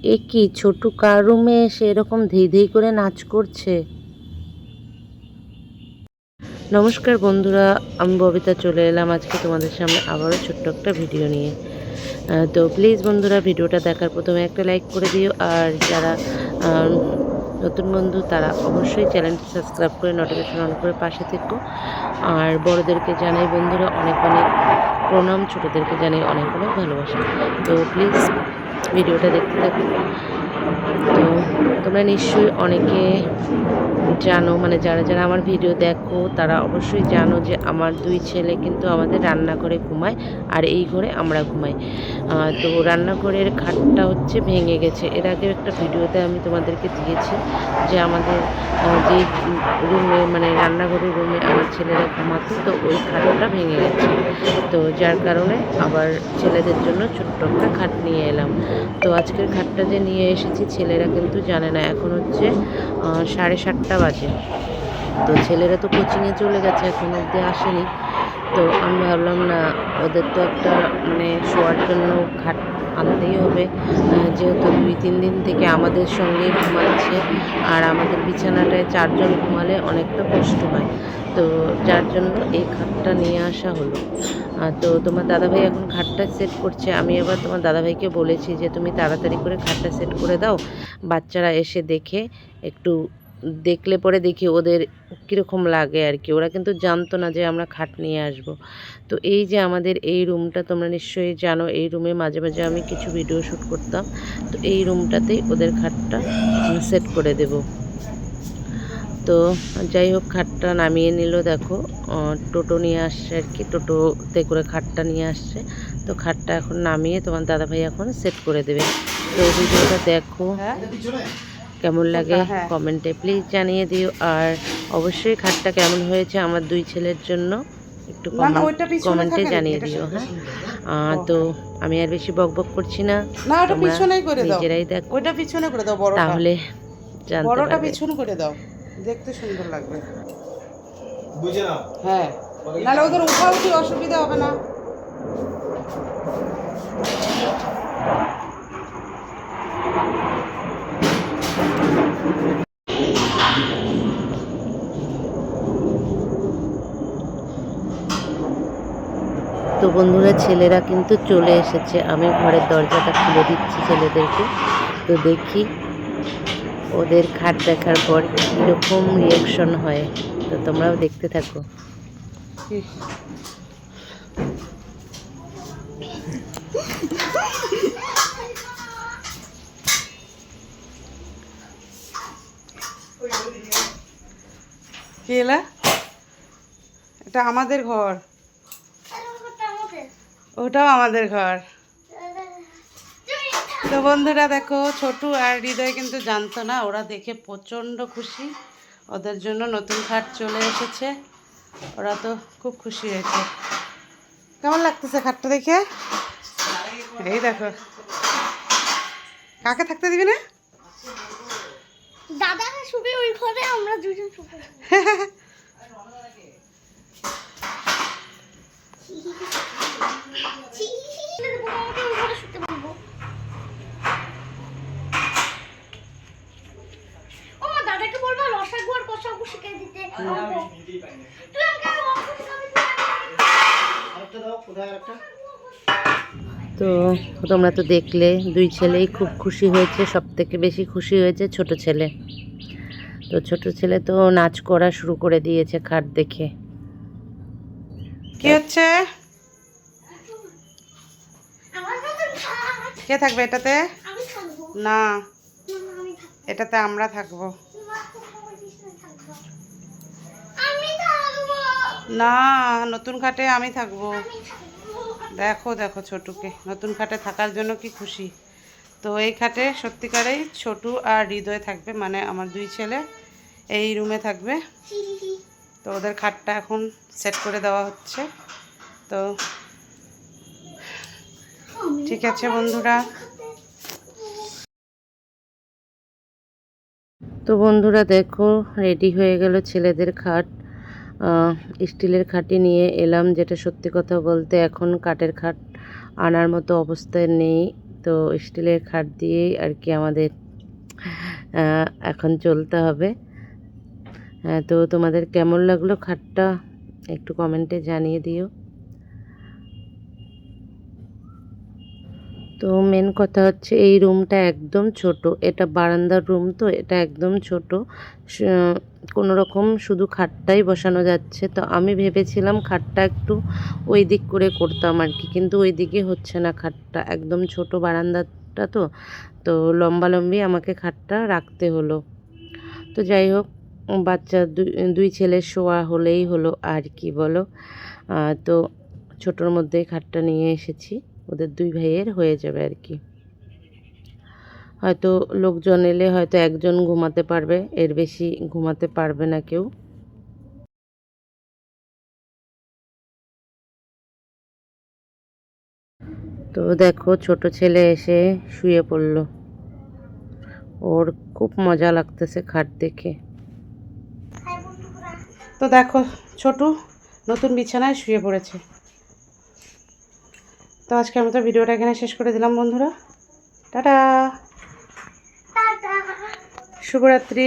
এ কি ছোটু কার রুমে এসে এরকম ধেই ধেই করে নাচ করছে? নমস্কার বন্ধুরা, আমি ববিতা চলে এলাম আজকে তোমাদের সামনে আবারও ছোট্ট একটা ভিডিও নিয়ে। তো প্লিজ বন্ধুরা, ভিডিওটা দেখার প্রথমে একটা লাইক করে দিও। আর যারা নতুন বন্ধু তারা অবশ্যই চ্যানেলটি সাবস্ক্রাইব করে নোটিফিকেশন অন করে পাশে থেকো। আর বড়দেরকে জানাই বন্ধুরা অনেক অনেক প্রণাম, ছোটোদেরকে জানাই অনেক অনেক ভালোবাসা। তো প্লিজ ভিডিওটা দেখতে থাকো। তো তোমরা নিশ্চয়ই অনেকে জানো, মানে যারা যারা আমার ভিডিও দেখো তারা অবশ্যই জানো যে আমার দুই ছেলে কিন্তু আমাদের রান্নাঘরে ঘুমায়, আর এই ঘরে আমরা ঘুমাই। তো রান্নাঘরের খাটটা হচ্ছে ভেঙে গেছে। এর আগেও একটা ভিডিওতে আমি তোমাদেরকে দিয়েছি যে আমাদের যে রুমে, মানে রান্নাঘরের রুমে আমার ছেলেরা ঘুমাতো, তো ওই খাটটা ভেঙে গেছে। তো যার কারণে আবার ছেলেদের জন্য ছোট্ট একটা খাট নিয়ে এলাম। তো আজকের খাটটা যে নিয়ে এসেছি ছেলেরা কিন্তু জানে না, এখন হচ্ছে 7:30 বাজে। তো ছেলেরা তো কোচিংয়ে চলে গেছে, এখন অবধি আসেনি। তো আমি ভাবলাম না, ওদের তো একটা মানে শোয়ার জন্য খাট আনতেই হবে, যেহেতু 2-3 দিন থেকে আমাদের সঙ্গেই ঘুমাচ্ছে। আর আমাদের বিছানাটায় 4 জন ঘুমালে অনেকটা কষ্ট হয়। তো যার জন্য এই খাটটা নিয়ে আসা হলো। তো তোমার দাদাভাই এখন খাটটা সেট করছে। আমি আবার তোমার দাদাভাইকে বলেছি যে তুমি তাড়াতাড়ি করে খাটটা সেট করে দাও, বাচ্চারা এসে দেখে একটু দেখলে পরে দেখি ওদের কীরকম লাগে আর কি। ওরা কিন্তু জানতো না যে আমরা খাট নিয়ে আসব। তো এই যে আমাদের এই রুমটা তোমরা নিশ্চয়ই জানো, এই রুমে মাঝে মাঝে আমি কিছু ভিডিও শ্যুট করতাম। তো এই রুমটাতেই ওদের খাটটা সেট করে দেব। তো যাই হোক, খাটটা নামিয়ে নিল। দেখো টোটো নিয়ে আসছে আর কি, টোটোতে করে খাটটা নিয়ে আসছে। তো খাটটা এখন নামিয়ে তোমার দাদাভাই এখন সেট করে দেবে। তো ভিডিওটা দেখো, কেমন লাগে কমেন্টে প্লিজ জানিয়ে দিও। আর অবশ্যই খাটটা কেমন হয়েছে আমার দুই ছেলের জন্য একটু কমেন্টে জানিয়ে দিও। হ্যাঁ, তো আমি আর বেশি বকবক করছি না, তোমরা নিজেরাই দেখো, ওইটা পিছনে করে দাও, বড়টা তাহলে জানতে বড়টা পারবে। পিছনে করে দাও, দেখতে সুন্দর লাগবে, বুঝে নাও। হ্যাঁ, নাহলে ওদের উঠাউঠি অসুবিধা হবে না। তো বন্ধুরা, ছেলেরা কিন্তু চলে এসেছে। আমি ঘরের দরজাটা খুলে দিচ্ছি ছেলেদেরকে। তো দেখি ওদের খাট দেখার পর কীরকম রিয়াকশন হয়। তো তোমরাও দেখতে থাকো। কি এলা? এটা আমাদের ঘর, ওটাও আমাদের ঘর। তো বন্ধুরা দেখো, ছোটু আর হৃদয় কিন্তু জানতো না, ওরা দেখে প্রচণ্ড খুশি। ওদের জন্য নতুন খাট চলে এসেছে, ওরা তো খুব খুশি হয়েছে। কেমন লাগতেছে খাটটা দেখে? এই দেখো, কাকে থাকতে দিবি না? দাদা শুবে ওই ঘরে, আমরা দুজন শুবে। দাদাকে বলবো রসাগু আর কষাগু শিখিয়ে দিতে। তো তোমরা তো দেখলে, দুই ছেলেই খুব খুশি হয়েছে। সব থেকে বেশি খুশি হয়েছে ছোট ছেলে। তো ছোট ছেলে তো নাচ করা শুরু করে দিয়েছে খাট দেখে। কি হচ্ছে? কে থাকবে এটাতে? না, এটাতে আমরা থাকবো। না, নতুন খাটে আমি থাকবো। দেখো দেখো ছোটুকে নতুন খাটে থাকার জন্য কি খুশি। তো এই খাটে সত্যিকারেই ছোটু আর হৃদয় থাকবে, মানে আমার দুই ছেলে এই রুমে থাকবে। তো ওদের খাটটা এখন সেট করে দেওয়া হচ্ছে। তো ঠিক আছে বন্ধুরা। তো বন্ধুরা দেখো, রেডি হয়ে গেল ছেলেদের খাট। স্টিলের খাটই নিয়ে এলাম, যেটা সত্যি কথা বলতে এখন কাঠের খাট আনার মতো অবস্থায় নেই। তো তো স্টিলের খাট দিয়েই আর কি আমাদের এখন চলতে হবে। তো তোমাদের কেমন লাগলো খাটটা একটু কমেন্টে জানিয়ে দিও। তো মেন কথা হচ্ছে এই রুমটা একদম ছোট, এটা বারান্দার রুম, তো এটা একদম ছোট, কোনো রকম শুধু খাটটাই বসানো যাচ্ছে। তো আমি ভেবেছিলাম খাটটা একটু ওই দিক করে করতাম আর কি, কিন্তু ওই দিকে হচ্ছে না, খাটটা একদম ছোট বারান্দাটা, তো তো লম্বালম্বি আমাকে খাটটা রাখতে হলো। তো যাই হোক, বাচ্চা দুই ছেলের শোয়া হলেই হলো আর কি বলো। তো ছোটোর মধ্যেই খাটটা নিয়ে এসেছি, ওদের দুই ভাইয়ের হয়ে যাবে আর কি। হয়তো লোকজন এলে হয়তো একজন ঘুমাতে পারবে, এর বেশি ঘুমাতে পারবে না কেউ। তো দেখো ছোট ছেলে এসে শুয়ে পড়লো, ওর খুব মজা লাগতেছে খাট দেখে। তো দেখো ছোটু নতুন বিছানায় শুয়ে পড়েছে। তো আজকের মতো ভিডিওটা এখানে শেষ করে দিলাম বন্ধুরা, টাটা, শুভরাত্রি।